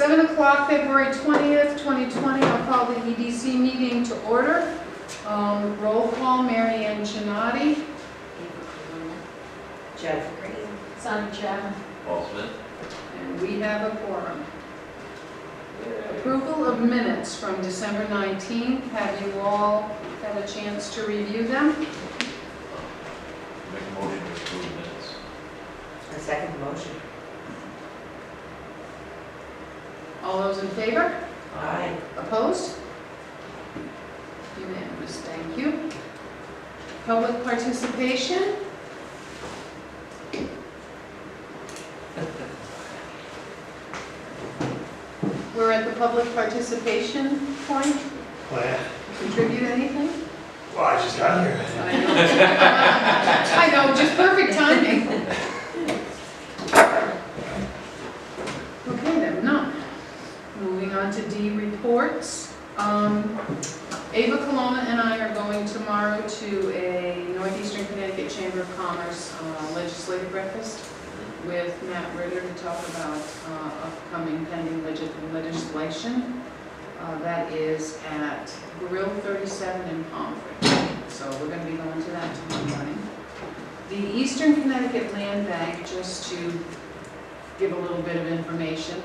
7 o'clock, February 20th, 2020. I'll call the EDC meeting to order. Roll call, Mary Ann Gennati. Jeff Green. Sonny Chapman. Paul Smith. And we have a quorum. Approval of minutes from December 19th. Have you all had a chance to review them? Make a motion to approve the minutes. I second the motion. All those in favor? Aye. Opposed? Unanimous, thank you. Public participation? We're at the public participation point. Well, yeah. Contribute anything? Well, I just got here. I know, just perfect timing. Okay, then, none. Moving on to D, reports. Ava Colonna and I are going tomorrow to a Northeastern Connecticut Chamber of Commerce legislative breakfast with Matt Ritter to talk about upcoming pending legislation. That is at Grill 37 in Pomfret. So we're going to be going to that tomorrow morning. The Eastern Connecticut Land Bank, just to give a little bit of information,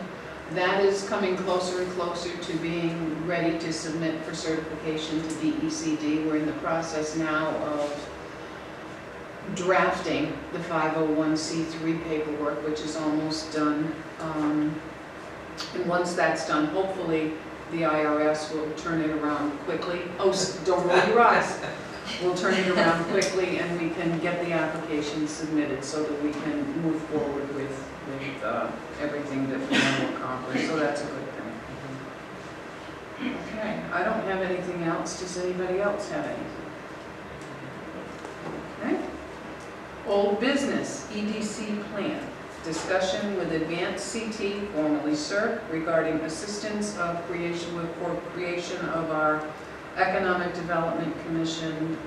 that is coming closer and closer to being ready to submit for certification to DECD. We're in the process now of drafting the 501c3 paperwork, which is almost done. And once that's done, hopefully the IRS will turn it around quickly. Oh, don't roll your eyes. We'll turn it around quickly and we can get the application submitted so that we can move forward with everything that we want to accomplish. So that's a good thing. Okay, I don't have anything else. Does anybody else have anything? Okay. Old business, EDC plan. Discussion with Advanced CT, formerly CERC, regarding assistance for creation of our Economic Development Commission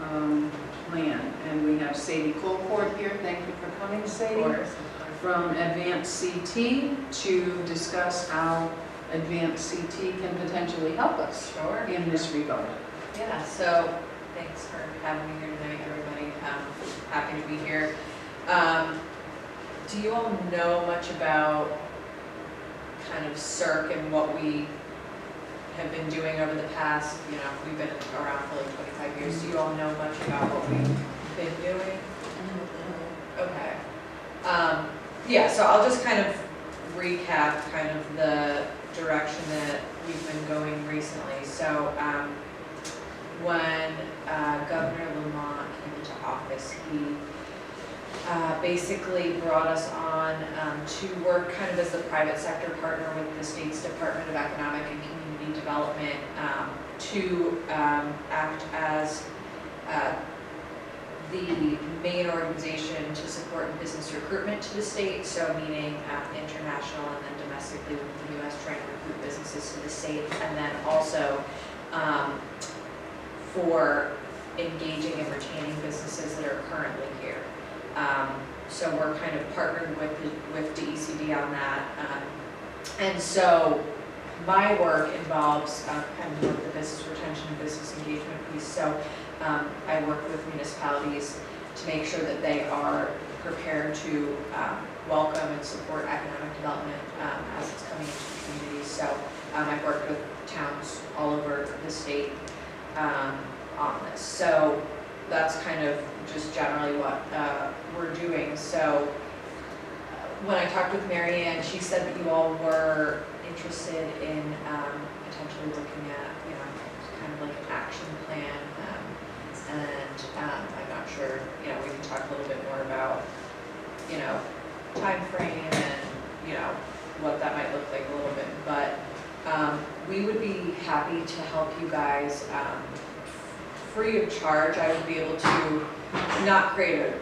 plan. And we have Sadie Colcourt here. Thank you for coming, Sadie. From Advanced CT to discuss how Advanced CT can potentially help us in this regard. Yeah, so thanks for having me here tonight, everybody. Happy to be here. Do you all know much about kind of CERC and what we have been doing over the past, we've been around for like 25 years. Do you all know much about what we've been doing? Okay. Yeah, so I'll just kind of recap kind of the direction that we've been going recently. So when Governor Lamont came into office, he basically brought us on to work kind of as the private sector partner with the state's Department of Economic and Community Development to act as the main organization to support business recruitment to the state, so meaning international and then domestically with the U.S. trying to recruit businesses to the state, and then also for engaging and retaining businesses that are currently here. So we're kind of partnered with DECD on that. And so my work involves kind of more the business retention and business engagement piece. So I work with municipalities to make sure that they are prepared to welcome and support economic development as it's coming into the community. So I've worked with towns all over the state on this. So that's kind of just generally what we're doing. So when I talked with Mary Ann, she said that you all were interested in potentially looking at, kind of like an action plan. And I'm not sure, we can talk a little bit more about, time frame and, what that might look like a little bit. But we would be happy to help you guys free of charge. I would be able to not create a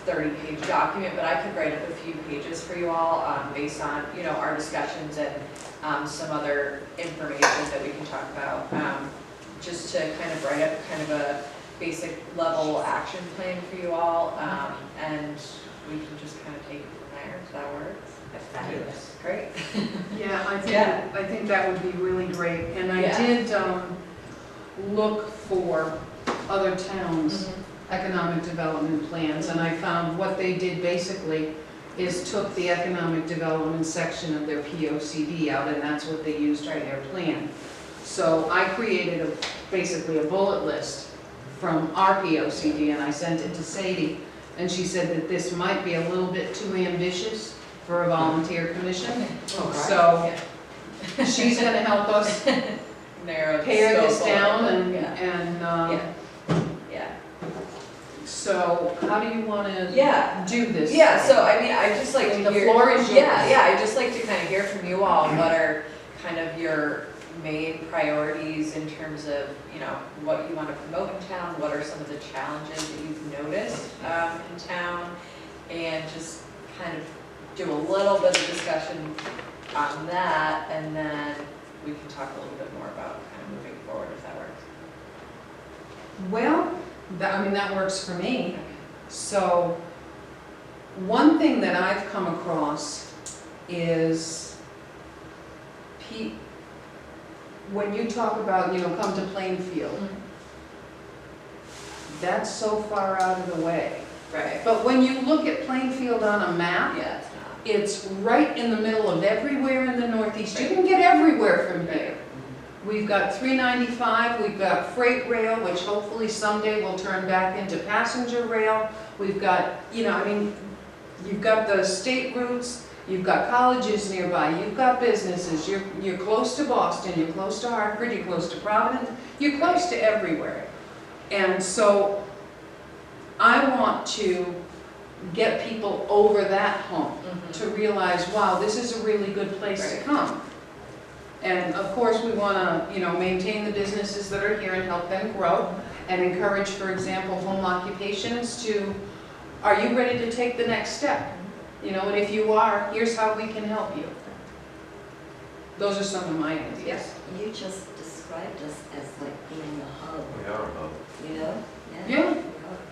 30-page document, but I could write up a few pages for you all based on our discussions and some other information that we can talk about, just to kind of write up kind of a basic level action plan for you all, and we can just kind of take it from there. Does that work? That's fabulous. Great. Yeah, Yeah. I think that would be really great. And I Yeah. did look for other towns' economic development plans, and I found what they did basically is took the economic development section of their POCD out, and that's what they used for their plan. So I created basically a bullet list from our POCD, and I sent it to Sadie, and she said that this might be a little bit too ambitious for a volunteer commission. So she's gonna help us Narrow the pare this scope a down little and, bit. Yeah. so how do you wanna Yeah. do this? Yeah, so I mean, I just like to The hear. floor is yours. Yeah, I'd just like to kind of hear from you all, what are kind of your main priorities in terms of, you know, what you want to promote in town, what are some of the challenges that you've noticed in town, and just kind of do a little bit of discussion on that, and then we can talk a little bit more about kind of moving forward, if that works. Well, that works for me. So, one thing that I've come across is when you talk about, come to Plainfield, that's so far out of the way. Right. But when you look at Plainfield on a map, Yeah, it's not. it's right in the middle of everywhere in the Northeast. You can get everywhere from here. We've got 395, we've got freight rail, which hopefully someday will turn back into passenger rail. We've got, you've got the state routes, you've got colleges nearby, you've got businesses, you're close to Boston, you're close to Hartford, you're close to Providence, you're close to everywhere. And so I want to get people over that hump to realize, wow, this is a really good place to come. And of course, we want to, maintain the businesses that are here and help them grow and encourage, for example, home occupations to, are you ready to take the next step? And if you are, here's how we can help you. Those are some of my ideas. You just described us as like being the hub, We are above. you know? Yeah,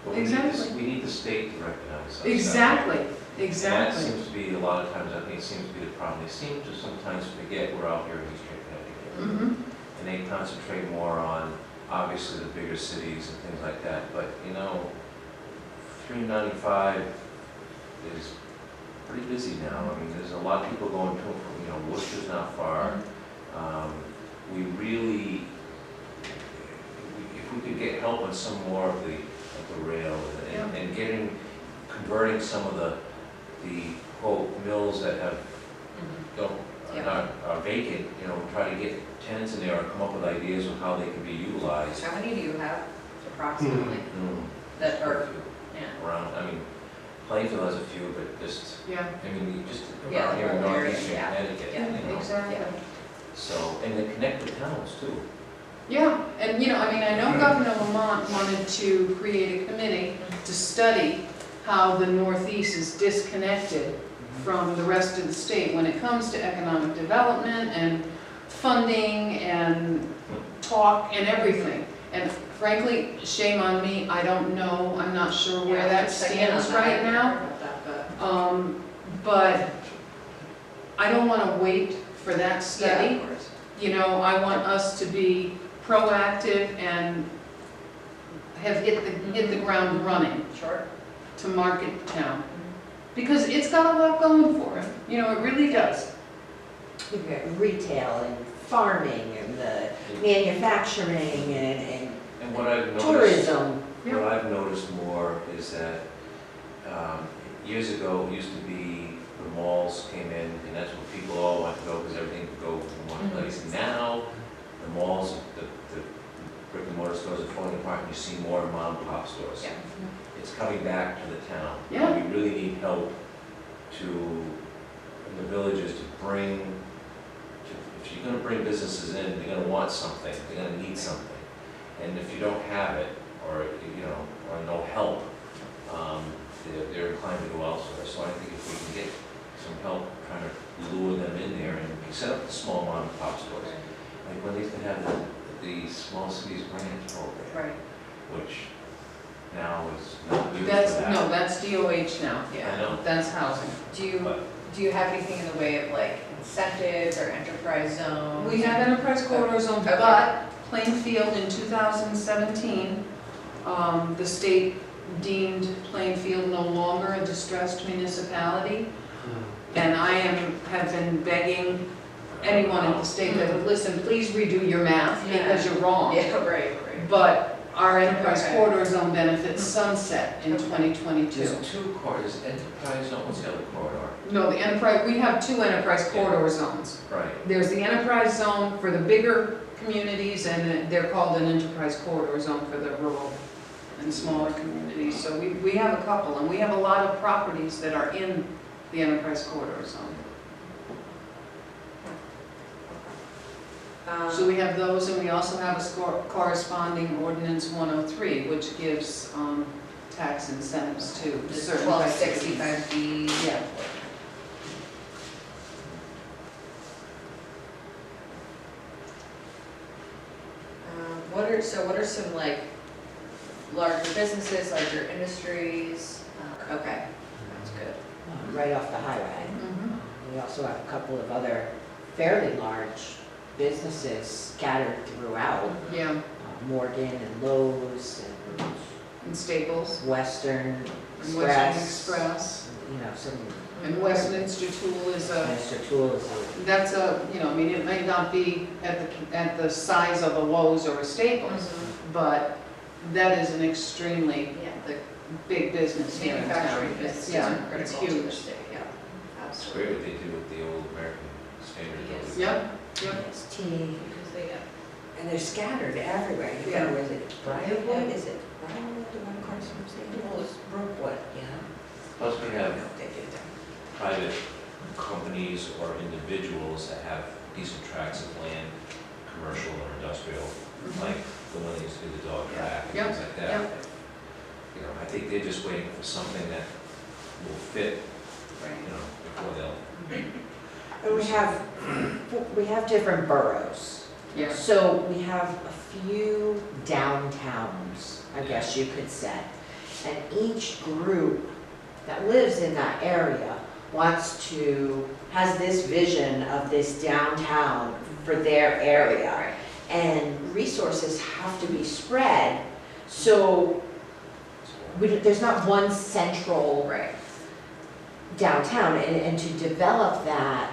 But Exactly. we need the state to recognize us. exactly, And that exactly. seems to be, a lot of times, I think it seems to be the problem. They seem to sometimes forget we're out here in Eastern Connecticut. Mhm. And they concentrate more on, obviously, the bigger cities and things like that. But, 395 is pretty busy now. I mean, there's a lot of people going to, Worcester's not far. We really, if we could get help on some more of the rail and converting some of the quote mills that have, are vacant, try to get tenants in there or come up with ideas of how they can be utilized. How many do you have approximately that Quite a are, few yeah, around, Plainfield has a few, but just, Yeah, you just Yeah, around here in the whole area, northeastern yeah. Connecticut, Yeah, exactly. So, and they connect with towns too. Yeah, and I know Governor Lamont wanted to create a committee to study how the Northeast is disconnected from the rest of the state when it comes to economic development and funding and talk and everything. And frankly, shame on me, I don't know, I'm not sure where that stands right now. But I don't want to wait for that study. of course. I want us to be proactive and have hit the ground running Sure. to market the town. Because it's got a lot going for it, it really does. You've got retail and farming and the manufacturing and And what I've noticed, tourism. what I've noticed more is that, years ago, it used to be the malls came in, and that's where people all want to go, because everything could go from one place. Now, the malls, the brick and mortar stores are falling apart, and you see more mom and pop stores. Yeah. It's coming back to the town. Yeah. We really need help to, in the villages, to bring, if you're gonna bring businesses in, they're gonna want something, they're gonna need something. And if you don't have it, or, or no help, they're inclined to go elsewhere. So I think if we can get some help trying to lure them in there and set up the small mom and pop stores. Like when they used to have the small cities grants program, Right. which now is not used for That's, that. no, that's DOH now. I know. That's housing. Do you, But do you have anything in the way of like incentives or enterprise zones? We have enterprise corridor zones, Okay. but Plainfield in 2017, the state deemed Plainfield no longer a distressed municipality. And I have been begging anyone in the state that would listen, please redo your math because you're wrong. Yeah, right. But our enterprise Okay. corridor zone benefits sunset in Okay. 2022. There's two corridors, enterprise zone, what's the other corridor? No, the enterprise, we have two enterprise corridor zones. Right. There's the enterprise zone for the bigger communities, and they're called an enterprise corridor zone for the rural and smaller communities. So we have a couple, and we have a lot of properties that are in the enterprise corridor zone. So we have those, and we also have a corresponding ordinance 103, which gives tax incentives to certain types of cities. 1265B. Yeah. What are some like larger businesses, larger industries? Okay, that's good. Right off the highway. Mhm. We also have a couple of other fairly large businesses scattered throughout. Yeah, Morgan and Lowe's and Staples, and Western and Western Express. Express, You know, some, and Westminster Tool is a, Mr. Tool is a, that's a, you know, I mean, it may not be at the size of a Lowe's or a Staples, but that is an extremely Yeah, the big business here in town. manufacturing businesses Yeah, are it's critical to the huge. state, yeah, It's absolutely. great what they do with the old American Standard Yes. buildings. Yep, yep. ST, Because they, And they're scattered everywhere. You Yeah. go, is it Briarwood? Is it Briarwood, the one across from Staples? Brookwood, yeah. Plus we have They did that. private companies or individuals that have decent tracts of land, commercial or industrial, like the one that used to do the dog track and Yep, things like that. yep. You know, I think they're just waiting for something that will fit, you know, before they'll. and we have different boroughs. Yeah. So we have a few downtowns, I guess you could say. And each group that lives in that area has this vision of this downtown for their area. right. And resources have to be spread, so there's not one central Right. downtown, and to develop that,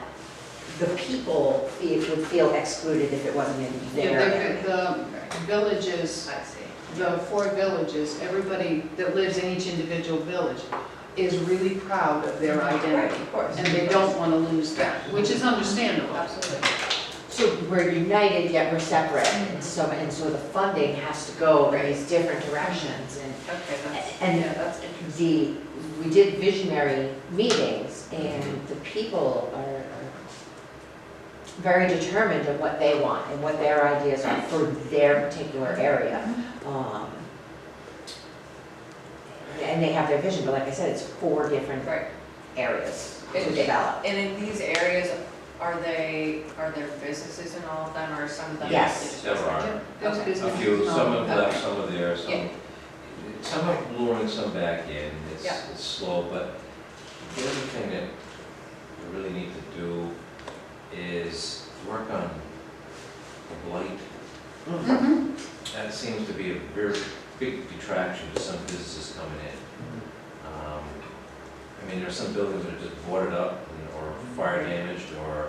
the people would feel excluded if it wasn't in their Yeah, area. the villages, I see. the 4 villages, everybody that lives in each individual village is really proud of their Right, identity. of course. And they don't want to lose that, which is understandable. Absolutely. So we're united yet we're separate, and so the funding has to go in these different directions, Okay, And that's interesting. we did visionary meetings, and the people are very determined of what they want and what their ideas are for their particular area. And they have their vision, but like I said, it's 4 different Right. areas to And- develop. And in these areas, are there businesses in all of them, or some of them? Yes. mostly just There are. residential? Those Okay. A businesses few, and some all. have left, Okay. some are there, Yeah. some are luring some back in, Yeah. it's slow, but the other thing that we really need to do is work on the blight. Mhm. That seems to be a very big detraction to some businesses coming in. I mean, there are some buildings that are just boarded up or fire damaged, or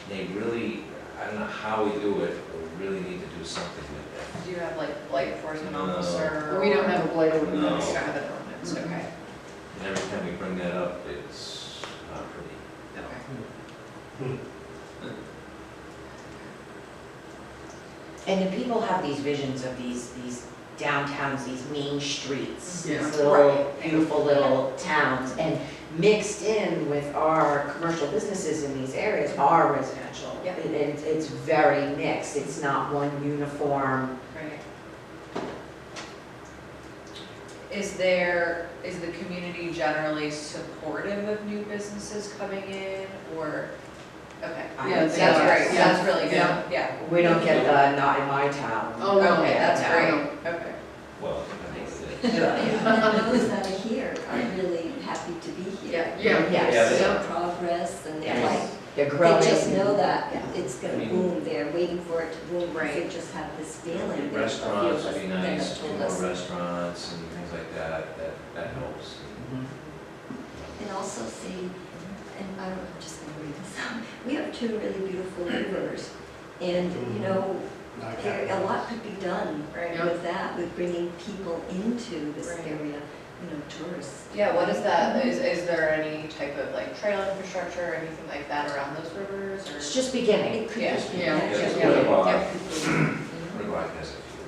they really, I don't know how we do it, but we really need to do something with that. Do you have like blight enforcement No. officer? We don't have a blight You ordinance. don't have an ordinance, Mhm. okay. And every time we bring that up, it's not pretty. Okay. And the people have these visions of these downtowns, these main streets, Yeah. these little Right. beautiful little towns, and mixed in with our commercial businesses in these areas are residential. Yeah. It's very mixed, it's not one uniform. Right. Is the community generally supportive of new businesses coming in, or, okay. Yeah, That's they are. great, Yeah. that's really good, Yeah. yeah. We don't get the not in my town. Oh, no. Okay, that's no. great, okay. Well, it depends what it is. Yeah. And those that are here are really happy happy to be here. Yeah. Yes. Yeah, They're Yeah. progress and they're Yes. like, They're growing. they just know that Yeah. it's gonna I mean- boom, they're waiting for it to boom, because they Right. just have this feeling. that a few of Restaurants us would be that have nice, a few told more us. restaurants and things like that, that helps. And also see, and I'm just gonna read this out, we have two really beautiful rivers. And, you know, a lot could be done Right. with that, with bringing people into this Right. area, you know, tourists. Yeah, what is that? Is there any type of like trail infrastructure or anything like that around those rivers or? It's just beginning. It could Yeah. just be. Yeah. just Yeah. be- Yeah. it could be. Ringwalk has a few.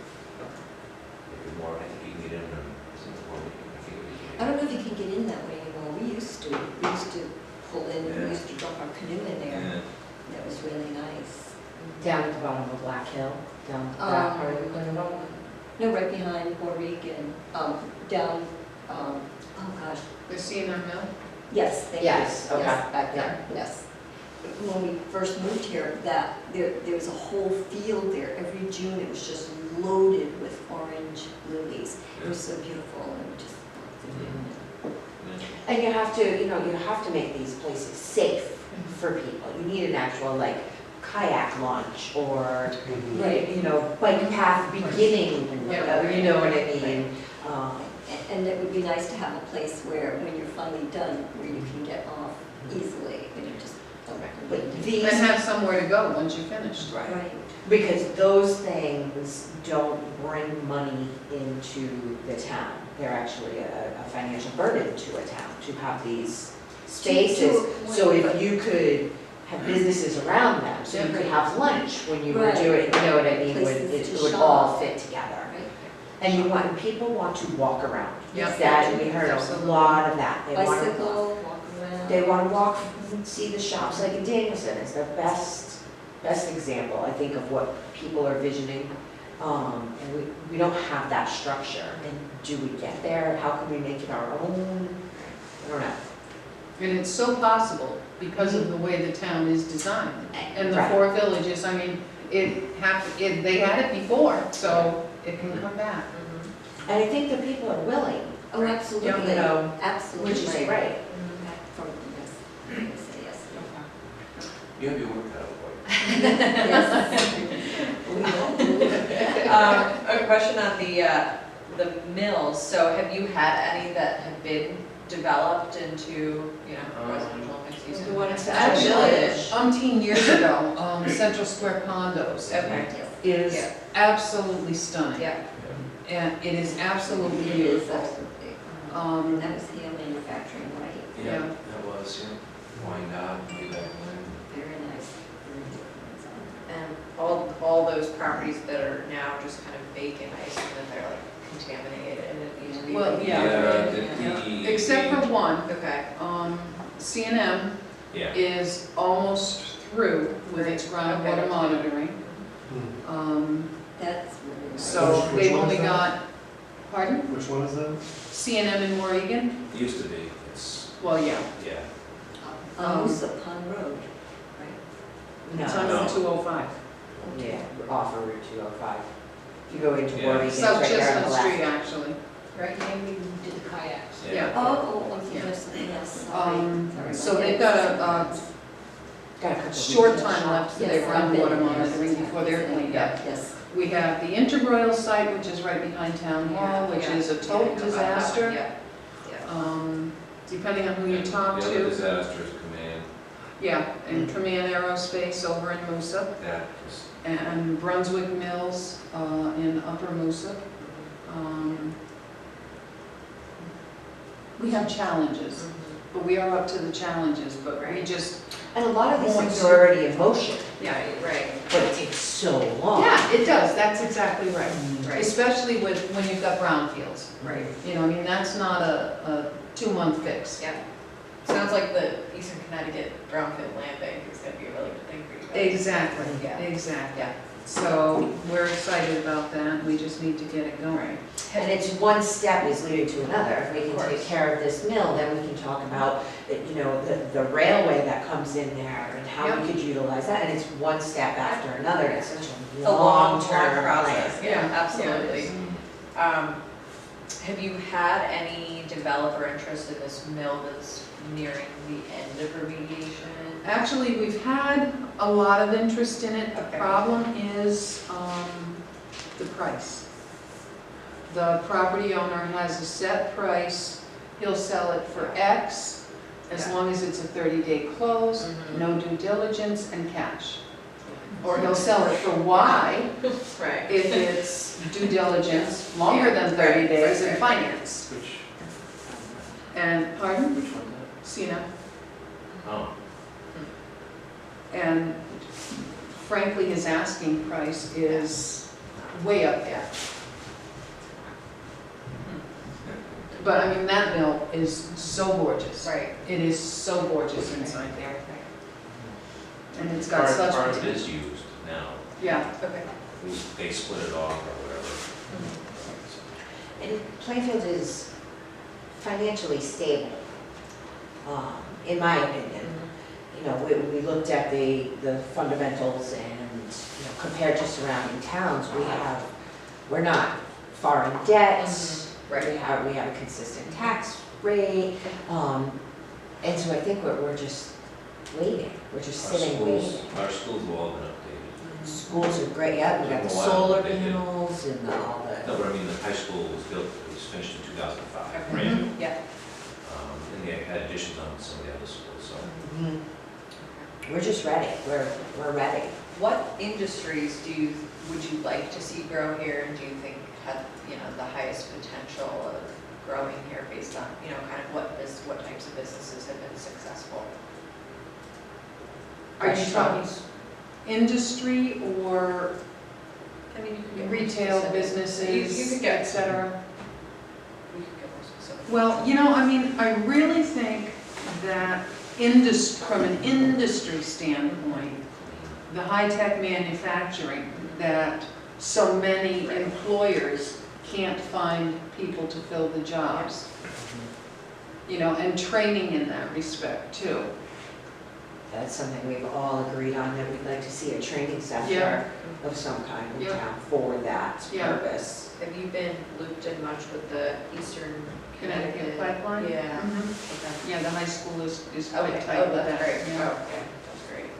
Maybe more, I think you can get in them, some more, I think we I can. don't know if you can get in that way anymore, we used to pull in, Yeah. we used to drop our canoe in there, Yeah. that was really nice. Down at the bottom of Black Hill, down that part of the Glenville. No, right behind Puerto Rican, down, oh gosh, The CNM Mill? yes, thank you. Yes, okay. Yes, back there, yes. When we first moved here, there was a whole field there, every June it was just loaded with orange lilies. It was so beautiful and just. And you have to, you have to make these places safe for people. You need an actual like kayak launch or, Right. bike path beginning, Yeah. you know what I mean? And it would be nice to have a place where, when you're finally done, where you can get off easily, and you just don't But recommend. these, And have somewhere to go once you're finished. Right. because those things don't bring money into the town. They're actually a financial burden to a town to have these spaces. So if you could have businesses around them, so you could have lunch when you were Right. doing, you know what I mean? Places It to would all shop. fit together. Right. And people want to walk around. Yeah. That, we heard a Absolutely. lot of that. They want to Bicycle, walk around. They want to walk and see the shops, like in Danielson is the best example, I think, of what people are visioning. And we don't have that structure, and do we get there? How can we make it our own? I don't know. And it's so possible because of the way the town is designed. And the Right. four villages, I mean, they had it before, so it can come back. And I think the people are willing, Oh, absolutely, you know, absolutely. which is great. From, yes, I would say yes. You have your work cut out Yes. We will. A question on the mills, so have you had any that have been developed into, residential mixed use? The one in Central Actually, Village. umpteen years ago, Central Square condos Okay, Is, Yeah. absolutely stunning. yeah, And it is absolutely It is beautiful. absolutely. Um, That was Hale Manufacturing, right? Yeah, Yeah. that was, Wyandotte, way back when. Very nice. and all those properties that are now just kind of vacant, I assume that they're like contaminated and it needs to be. Well, yeah. The Except for one, Okay, CNM Yeah, is almost through with its groundwater Okay. monitoring. That's really nice. So Which they've one only is that? got, pardon? Which one is that? CNM in Mohegan? it used to be, it's, Well, yeah, yeah. On Moosa Pond Road, right? it's no, on No. 205. yeah, off of Route 205. You go into Yeah. Warwick, it's South right there on Chestnut the Street, left. actually. Right, and we did the kayaks. Yeah. Oh, I'm Yeah. thinking of something else, sorry. So they've got a Got a couple of short retail time shops. left for their Yes, I've been groundwater there. monitoring before they're cleaned up. Yes. We have the Interbroil site, which is right behind Town Hall, which Yeah, is a yeah, total yeah, disaster. Yeah, yeah. Depending on who you talk The other to. disaster is Command, Yeah, and Command Aerospace over in Moosa, that was, and Brunswick Mills in Upper Moosa. We have challenges, but we are up to the challenges, but we just, And a lot of these More things are already in motion, Yeah, right, but it takes so long. yeah, it does, that's exactly right. right, Especially when you've got brownfields. right. You know, I mean, that's not a 2-month fix. Yeah. Sounds like the Eastern Connecticut Brownfield Land Bank is gonna be a really good thing for you guys. Exactly, Yeah. exactly. Yeah. So we're excited about that, we just need to get it going. And it's one step is leading to another. If we Of can take course. care of this mill, then we can talk about, the railway that comes in there and how we could utilize that. And it's one step after another. It's such It's a a long-term long-term process, plan. yeah, Yeah, absolutely. Have you had any developer interest in this mill that's nearing the end of remediation? Actually, we've had a lot of interest in it. The Okay. problem is the price. The property owner has a set price. He'll sell it for X, as Yeah. long as it's a 30-day close, Mhm. no due diligence, and cash. Or he'll sell it for Y Right. if it's due diligence, longer than 30 days, and finance. Which, And, pardon? which one? Cena. Oh, And frankly, his asking price is way up there. But I mean, that mill is so gorgeous. Right. It is so gorgeous inside there. And it's got part, such part of it potential. is used now. Yeah, Okay. They split it off or whatever. And Plainfield is financially stable, in my opinion. You know, we looked at the fundamentals and, you know, compared to surrounding towns, we're not far in debt. Right. We have a consistent tax rate, and so I think we're just waiting, we're just Our sitting schools, waiting. our schools have all been updated. Schools are great, yeah, we got the Took a while, solar but they did. panels and all No, the, but I mean, the high school was built, it was finished in 2005, Okay. brand new. Yeah. And they had additions on some of the other schools, so. Mhm. We're just ready, we're ready. What industries would you like to see grow here, and do you think have, you know, the highest potential of growing here based on, you know, kind of what types of businesses have been successful? are you talking industry or I mean, you could get more retail specific. businesses, You could get, et cetera? we could get more specific. Well, you know, I mean, I really think that from an industry standpoint, the high-tech manufacturing, that so many employers can't find people to fill the jobs. You know, and training in that respect too. That's something we've all agreed on, that we'd like to see a training Yeah. center of some kind in Yeah. town for that Yeah. purpose. Have you been looped in much with the Eastern Connecticut pipeline? Yeah. Mhm. Okay. Yeah, the high school is Okay, quite tight oh, with that. that's great, yeah. oh, okay, that's great.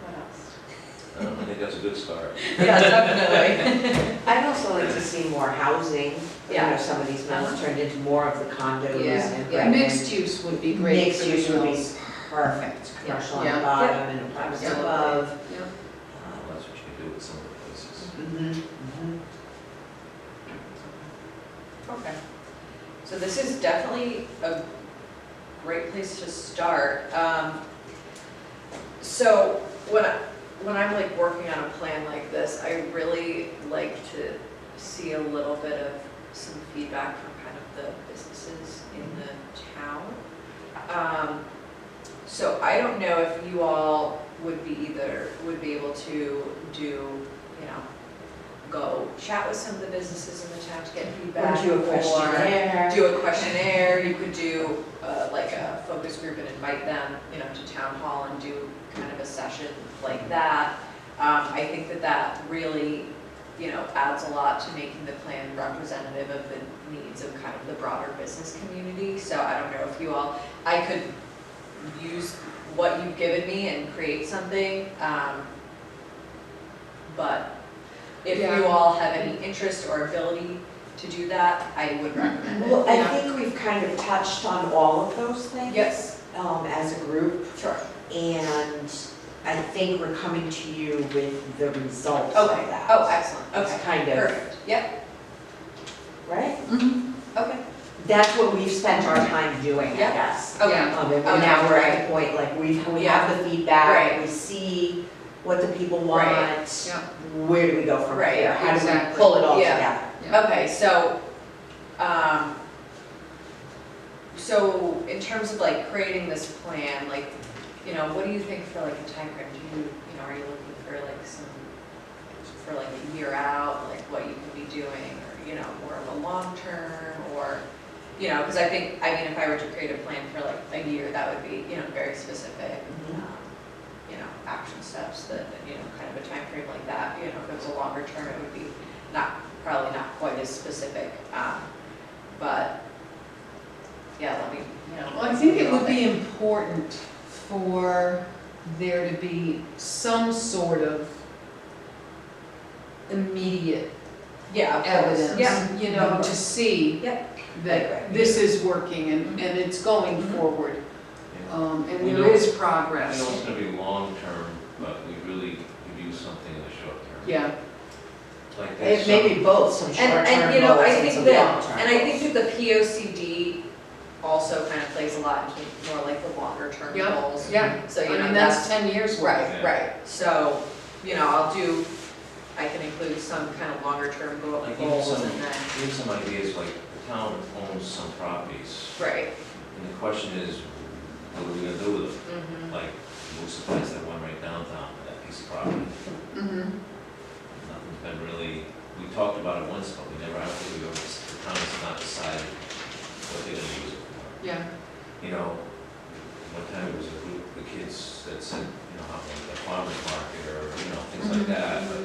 What else? I think that's a good start. Yeah, definitely. I'd also like to see more housing, you Yeah. know, some of these mills turned into more of the condos Yeah, and. yeah. Mixed use would be great Mixed for the use would be mills. perfect, commercial on Yeah. the bottom and apartments Yeah. above. Yeah. Well, that's what you can do with some of the places. Mhm, mhm. Okay. So this is definitely a great place to start. So when I'm like working on a plan like this, I really like to see a little bit of some feedback from kind of the businesses in the town. So I don't know if you all would be able to do, you know, go chat with some of the businesses in the town to get feedback. Or do a questionnaire. Do a questionnaire, you could do like a focus group and invite them, you know, to town hall and do kind of a session like that. I think that really, you know, adds a lot to making the plan representative of the needs of kind of the broader business community. So I don't know if you all, I could use what you've given me and create something, but if Yeah. you all have any interest or ability to do that, I would recommend it. Well, I Yeah. think we've kind of touched on all of those things. Yes, As a group, sure. and I think we're coming to you with the results Okay, of that. oh, excellent, It's okay, kind of, perfect, yep, right? Mhm. okay. That's what we've spent our time doing, I Yeah. guess. Okay. Yeah. And Okay, now we're at right. the point, like, we Yeah. have the feedback, Right. we see what the people want. Right. Yeah. Where do we go from Right, here? How do we exactly. pull it all Yeah. together? Yeah. Okay, so in terms of like creating this plan, like, you know, what do you think for like a time frame? Do you know, are you looking for like for like a year out, like what you could be doing, or, you know, more of a long term, or, you know, because I think, I mean, if I were to create a plan for like a year, that would be, you know, very specific, you know, action steps that, you know, kind of a time frame like that, you know, if it was a longer term, it would be probably not quite as specific, but, yeah, let me, you know. Well, I think it would be important for there to be some sort of immediate Yeah, of course. evidence, Yeah. you know, to see Yep. that this is working and it's going forward. And We there know- is I progress. know it's gonna be long-term, but we really could use something in the short term. Yeah, Like It there's may some, be both, some short-term And, you know, goals I and think some that, long-term and I think goals. that the POCD also kind of plays a lot into more like the longer term Yeah. goals. yeah. So, I you know, mean, that's 10 years worth. Right, Yeah. right, so, you know, I can include some kind of longer term like even goals some, and then, even some ideas, like the town owns some properties. right. And the question is, what are we gonna do with them? Mhm. Like, we'll suppose that one right downtown, that piece of property. Mhm. Nothing's been really, we talked about it once, but we never, I don't think the town has not decided what they're gonna use it for. Yeah, You know, one time it was a group of kids that said, you know, how the farmer's market or, you know, things like that, but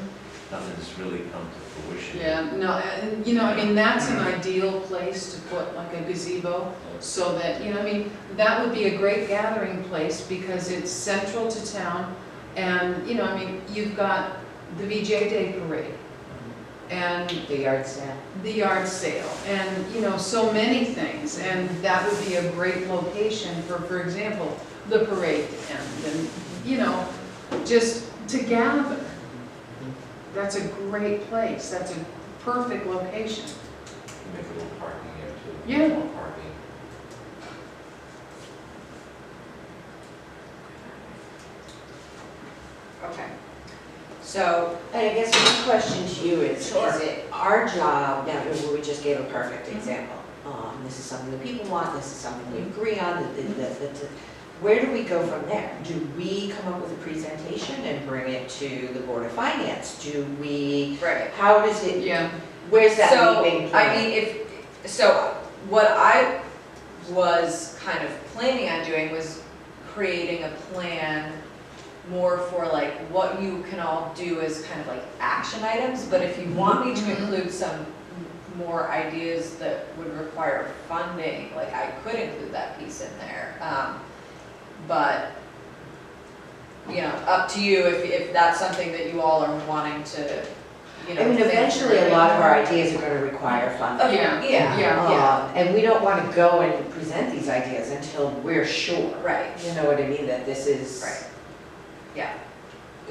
nothing's really come to fruition. yeah, no, and, you know, I mean, that's an ideal place to put like a gazebo, so that, you know, I mean, that would be a great gathering place because it's central to town, and, you know, I mean, you've got the VJ Day Parade, and The yard sale. the yard sale, and, you know, so many things, and that would be a great location for example, the parade to end, and, you know, just to gather. That's a great place, that's a perfect location. Make a little parking here too. Yeah. More parking. Okay, so, And I guess my question to you is Sure. it our job, now, we just gave a perfect example. This is something that people want, this is something we agree on, where do we go from there? Do we come up with a presentation and bring it to the Board of Finance? Do we, right. how does it, Yeah, where's that So, leaping I point? mean, so what I was kind of planning on doing was creating a plan more for like what you can all do as kind of like action items, but if you want me to include some more ideas that would require funding, like I could include that piece in there. But, you know, up to you if that's something that you all are wanting to, you know. I mean, think eventually, a through. lot of our ideas are gonna require funding. Okay, Yeah, yeah, yeah. yeah, And we don't wanna go and present these ideas until we're sure. right, You know what I mean, that this is. right, yeah.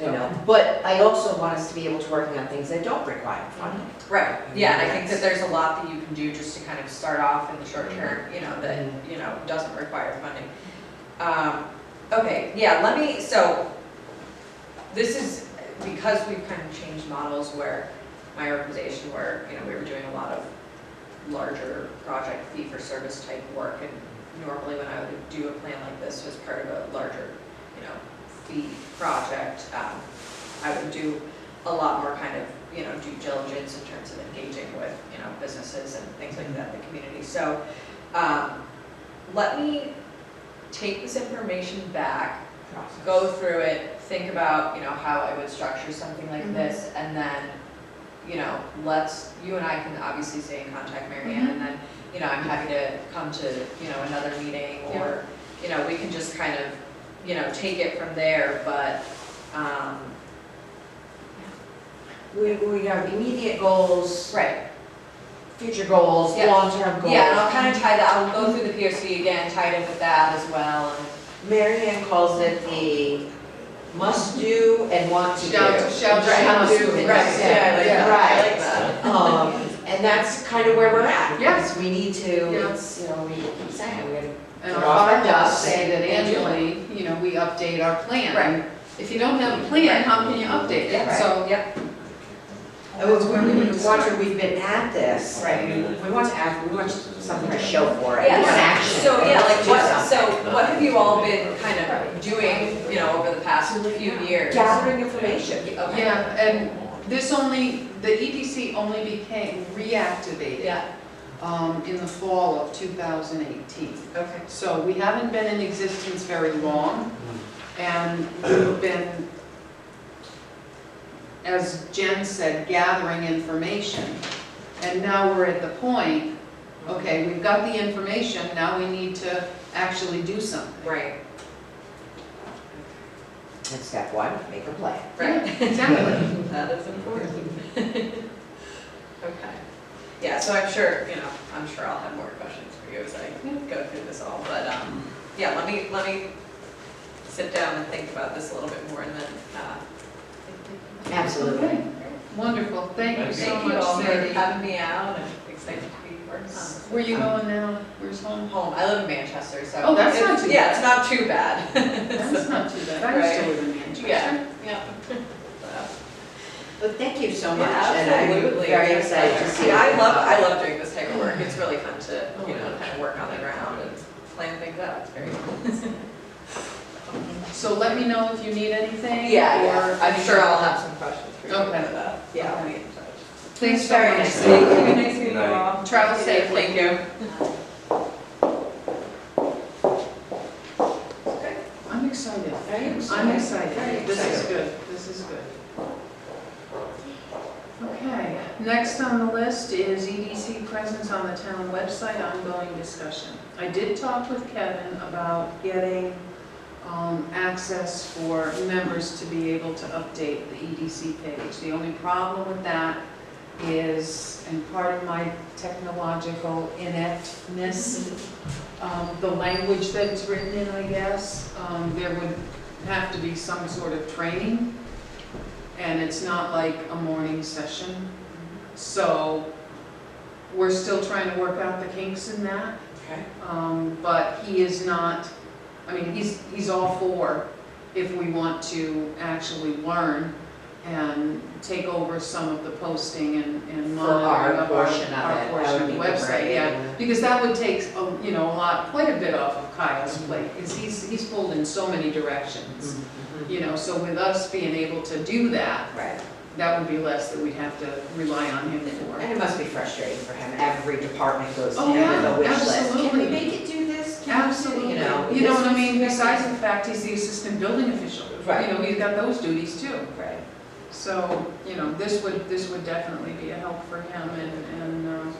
You know, but I also want us to be able to working on things that don't require funding. Right, yeah, and I think that there's a lot that you can do just to kind of start off in the short term, you know, that, you know, doesn't require funding. Okay, yeah, so, this is, because we've kind of changed models where my organization, where, you know, we were doing a lot of larger project fee-for-service type work, and normally when I would do a plan like this was part of a larger, you know, fee project, I would do a lot more kind of, you know, due diligence in terms of engaging with, you know, businesses and things like that in the community. So, let me take this information back, go through it, think about, you know, how I would structure something like this, and then, you know, you and I can obviously stay in contact, Mary Ann, and then, you know, I'm happy to come to, you know, another meeting, or, you know, we can just kind of, you know, take it from there, but, We have immediate goals, right. future goals, Yeah. long-term goals. Yeah, and I'll kind of tie that, I'll go through the POC again, tie it in with that as well, and, Mary Ann calls it the must-do and want-to-do. shall Right. do, And right, that's it. yeah, yeah. I like that. And that's kind of where we're at. Yeah. Because we need to, Yeah. it's, you know, we keep saying, we're gonna and Get our off our bylaws ducks say that and do it. annually, you know, we update our plan. Right. If you don't have a plan, how can you update it? Right. So, Yep, that's where we would start. After we've been at this, Right. we want to act, we want something to show for it. We yeah, want action. so, yeah, like, Do what, something. so, what have you all been kind of doing, you know, over the past few years? Gathering information. Okay. Yeah, and this only, the EDC only became reactivated Yeah, in the fall of 2018. Okay. So we haven't been in existence very long, and we've been, as Jen said, gathering information. And now we're at the point, okay, we've got the information, now we need to actually do something. Right, And step one, make a plan. right. Exactly. That is important. Okay. Yeah, so I'm sure, I'm sure I'll have more questions for you as I go through this all, but, yeah, let me sit down and think about this a little bit more and then, Absolutely. Okay. Wonderful, thank you so thank you much, all for Sandy. having me out and excited to be working on this. Where you going now? Where's home? Home, I live in Manchester, so. Oh, that's not too Yeah, it's not too bad. That's not too bad, I used to live in Manchester. Yeah. Well, thank you so Yeah, much, and I'm absolutely. very excited to see. Yeah, I love doing this type of work. It's really fun to, kind of work on the ground and plan things out. It's very fun. So let me know if you need anything. Yeah, or- I'm sure I'll have some questions for you. Okay. But, yeah, I'll Okay. be in touch. Thanks Very very much. nice. Thank you. Nice meeting you Good night. all. Travel safely. Thank you. Okay. I'm excited. Very I'm excited. excited. Very This is excited. good, this is good. Okay, next on the list is EDC presence on the town website, ongoing discussion. I did talk with Kevin about getting access for members to be able to update the EDC page. The only problem with that is, and part of my technological ineptness, the language that it's written in, I guess, there would have to be some sort of training, and it's not like a morning session. So we're still trying to work out the kinks in that. Okay. But he is not, I mean, he's all for if we want to actually learn and take over some of the posting and For our monitoring of portion of our it, portion that of would the be website, great, yeah. yeah. Because that would take, quite a bit off of Kyle's plate, because he's pulled in so many directions. So with us being able to do that, Right. that would be less that we'd have to rely on him for. And it must be frustrating for him. Every department goes to Oh, him with yeah, a wish list. Can we absolutely. make it do this? Can we do-" Absolutely. You know You know what I this mean? is- Besides the fact he's the assistant building official. Right. He's got those duties too. Right. So, this would definitely be a help for him and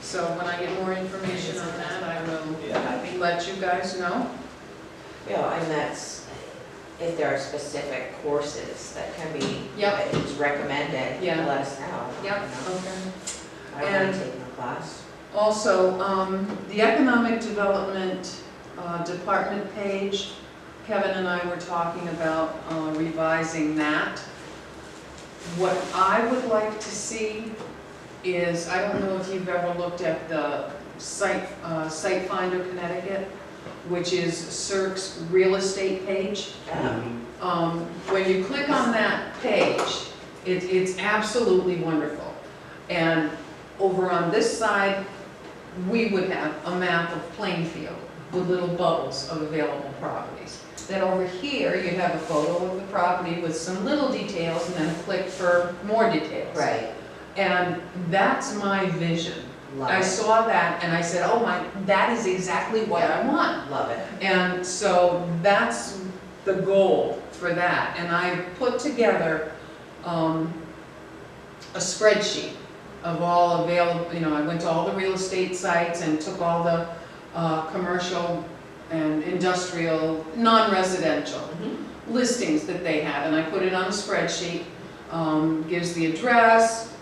so when I get more information on that, I will let you guys know. And that's, if there are specific courses that can be, Yep. it's recommended, Yeah. let us know. Yep, You know, okay. I don't And- mind taking a class. Also, the Economic Development Department page, Kevin and I were talking about revising that. What I would like to see is, I don't know if you've ever looked at the Site Finder Connecticut, which is CERC's real estate page. When you click on that page, it's absolutely wonderful. And over on this side, we would have a map of Plainfield with little bubbles of available properties. Then over here, you'd have a photo of the property with some little details and then a click for more details. Right. And that's my vision. Love I it. saw that and I said, oh my, that is exactly what I want. Love it. And so that's the goal for that. And I put together a spreadsheet of all available, I went to all the real estate sites and took all the commercial and industrial, non-residential listings that they had, and I put it on a spreadsheet. Gives the address,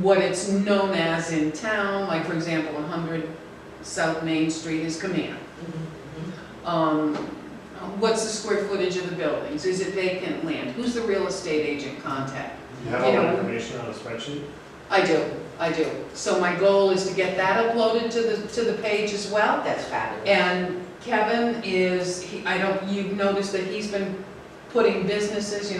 what it's known as in town, like for example, 100 South Main Street is Command. What's the square footage of the buildings? Is it vacant land? Who's the real estate agent contact? You have all that information on a spreadsheet? I do. So my goal is to get that uploaded to the page as well. That's fabulous. And Kevin is, you've noticed that he's been putting businesses,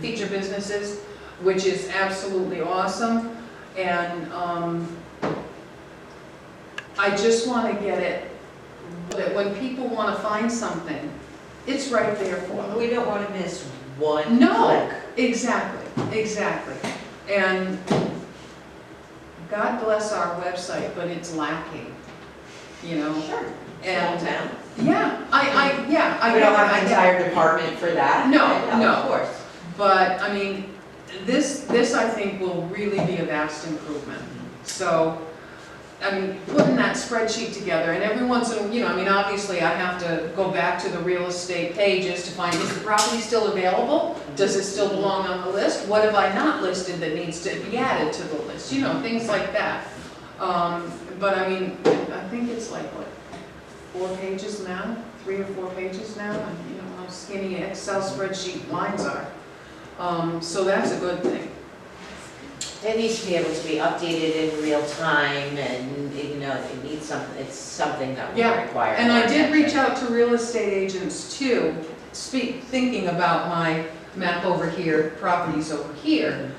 feature businesses, which is absolutely awesome. And I just want to get it, that when people want to find something, it's right there for them. We don't want to miss one No, click. exactly. And God bless our website, but it's lacking, you know? Sure. And, Small town. yeah, I We don't have I an get- entire department for that. No, no. Of course. But, I mean, this I think will really be a vast improvement. So, I mean, putting that spreadsheet together, and every once in, you know, I mean, obviously I have to go back to the real estate pages to find, is the property still available? Does it still belong on the list? What have I not listed that needs to be added to the list? You know, things like that. But I mean, I think it's like, what, 4 pages now? 3 or 4 pages now? And you know how skinny Excel spreadsheet lines are. So that's a good thing. It needs to be able to be updated in real time and, you know, it needs something, it's something that will Yeah, require. And I did reach attention. out to real estate agents too, thinking about my map over here, properties over here,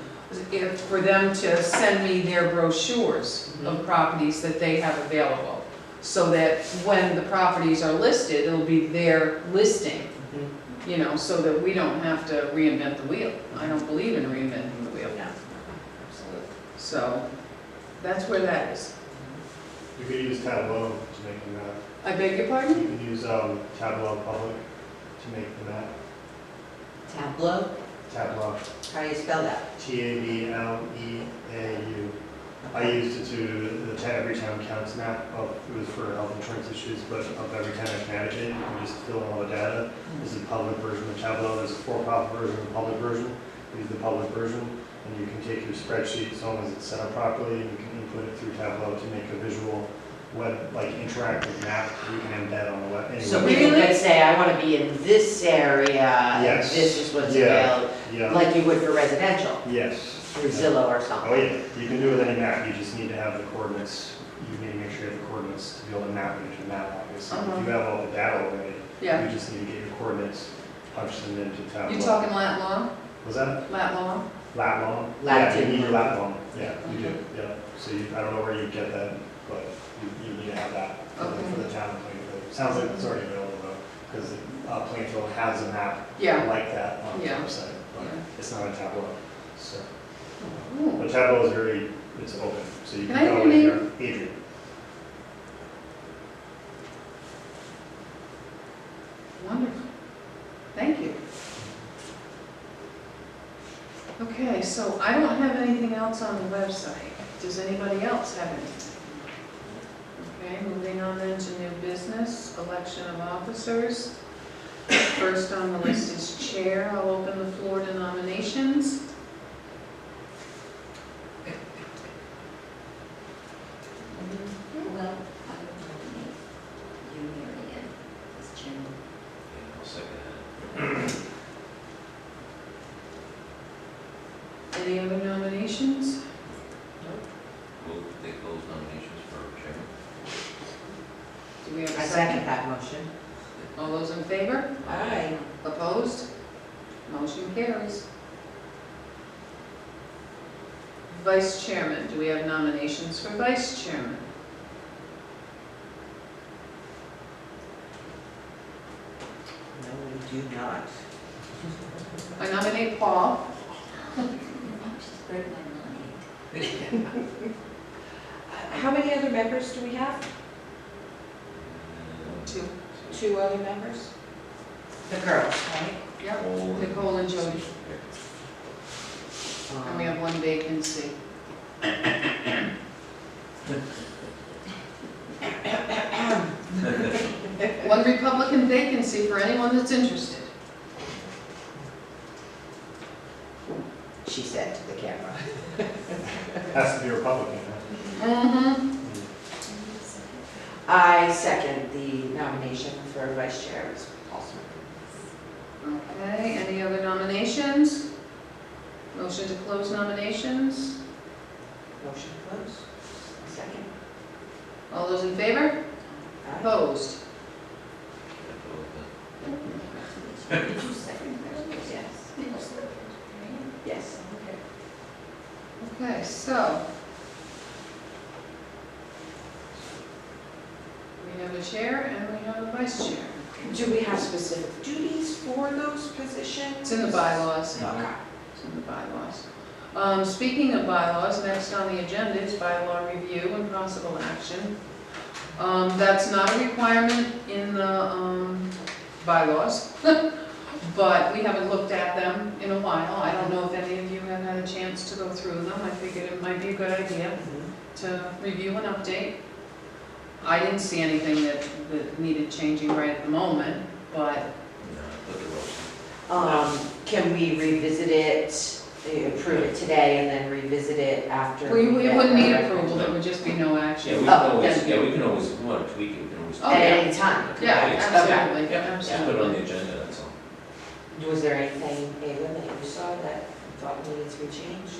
for them to send me their brochures of properties that they have available. So that when the properties are listed, it'll be their listing, Mhm. you know, so that we don't have to reinvent the wheel. I don't believe in reinventing the wheel. Yeah, absolutely. So that's where that is. You could use Tableau to make the map. I beg your You pardon? can use Tableau Public to make the map. Tableau, Tableau, how do you spell that? Tableau. I used it to the every town counts map of, it was for health insurance issues, but of every town in Connecticut, you can just fill in all the data. This is the public version of Tableau, there's a for-profit version and a public version. Use the public version, and you can take your spreadsheet, as long as it's set up properly, and you can input it through Tableau to make a visual web, like interactive map you can embed on the web. any So web. people could say, I want to be in this area, and Yes. this is what's Yeah. available, Yeah, like you would for residential, yes. through Zillow or Oh, something. yeah, you can do it with any map, you just need to have the coordinates, you need to make sure you have the coordinates to be able to map it into a map, obviously. If you have all the data already, Yeah. you just need to get your coordinates, punch them into Tableau. You talking lat long? Was that Lat long? lat long? Latitude. Yeah, you need your lat long, yeah, you do, yeah. So you, I don't know where you get that, but you need to have that for Okay. the town of Plainfield. Sounds like it's already available though, because Plainfield has a map Yeah. like that on its Yeah. website, but Yeah. it's not a Tableau, so. Ooh. But Tableau is very, it's open, so you Can can I go have in your there. Adrian. Wonderful. Thank you. Okay, so I don't have anything else on the website. Does anybody else have anything? Okay, moving on then to new business, election of officers. First on the list is chair. I'll open the floor to nominations. Well, I would nominate you, Mary Ann, as chairman. I'll second that. Any other nominations? We'll take those nominations for chairman. Do we have I a second second? that motion. All those in favor? Aye. Opposed? Motion carries. Vice chairman, do we have nominations for vice chairman? No, we do not. I nominate Paul. Just break my mind. How many other members do we have? Two. 2 other members? The girls, right? Yep, Nicole and Jody. And we have one vacancy. One Republican vacancy for anyone that's interested. She said to the camera. Has to be Republican, huh? Mm-hmm. I second the nomination for vice chair as also. Okay, any other nominations? Motion to close nominations? Motion closed. Second. All those in favor? Aye. Opposed? Did you second that? Yes. Did you second that? Yes. Okay, so. We have a chair and we have a vice chair. Do we have specific duties for those positions? It's in the bylaws. Okay. It's in the bylaws. Speaking of bylaws, next on the agenda is bylaw review and possible action. That's not a requirement in the bylaws, but we haven't looked at them in a while. I don't know if any of you have had a chance to go through them. I figured it might be a good idea to review and update. I didn't see anything that needed changing right at the moment, but No, look at Rosie. Can we revisit it, approve it today and then revisit it after? we get wouldn't need our- approval, there would just be no Yeah, action. we can Oh, always, then- yeah, we can always, if we want to tweak it, we can always. Oh, At yeah. any time? Yeah, absolutely, Yeah, just put it on absolutely. the agenda, that's all. Was there anything, Ava, that you saw that you thought needed to be changed?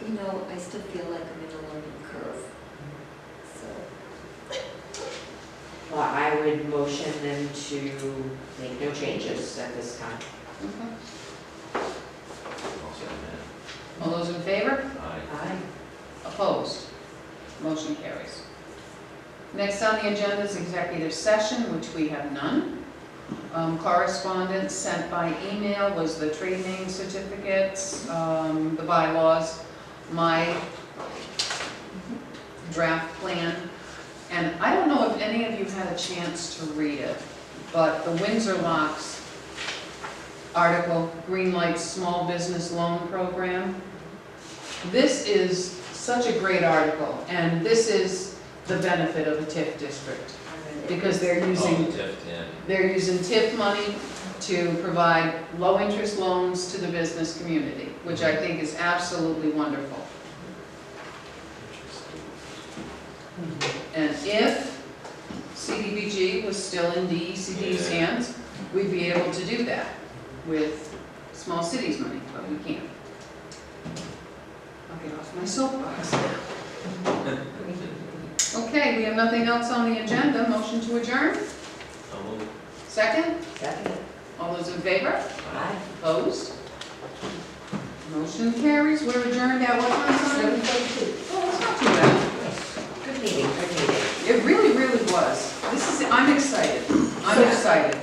No, I still feel like I'm in a learning curve. So, Well, I would motion them to make no changes at this time. Okay. I'll second that. All those in favor? Aye. Aye. Opposed? Motion carries. Next on the agenda is executive session, which we have none. Correspondence sent by email was the trade name certificates, the bylaws, my draft plan. And I don't know if any of you had a chance to read it, but the Windsor Locks article, Green Light Small Business Loan Program. This is such a great article, and this is the benefit of a TIF district, because they're Oh, using, the TIF, yeah. they're using TIF money to provide low-interest loans to the business community, which I think is absolutely wonderful. And if CDBG was still in DECD's Yeah. hands, we'd be able to do that with small cities money, but we can't. I'll get off my soapbox now. Okay, we have nothing else on the agenda. Motion to adjourn? I'll move. Second? Second. All those in favor? Aye. Opposed? Motion carries. We're adjourned at what time? 7:32. Oh, it's not too bad. Good meeting, good meeting. It really, really was. I'm excited. I'm excited.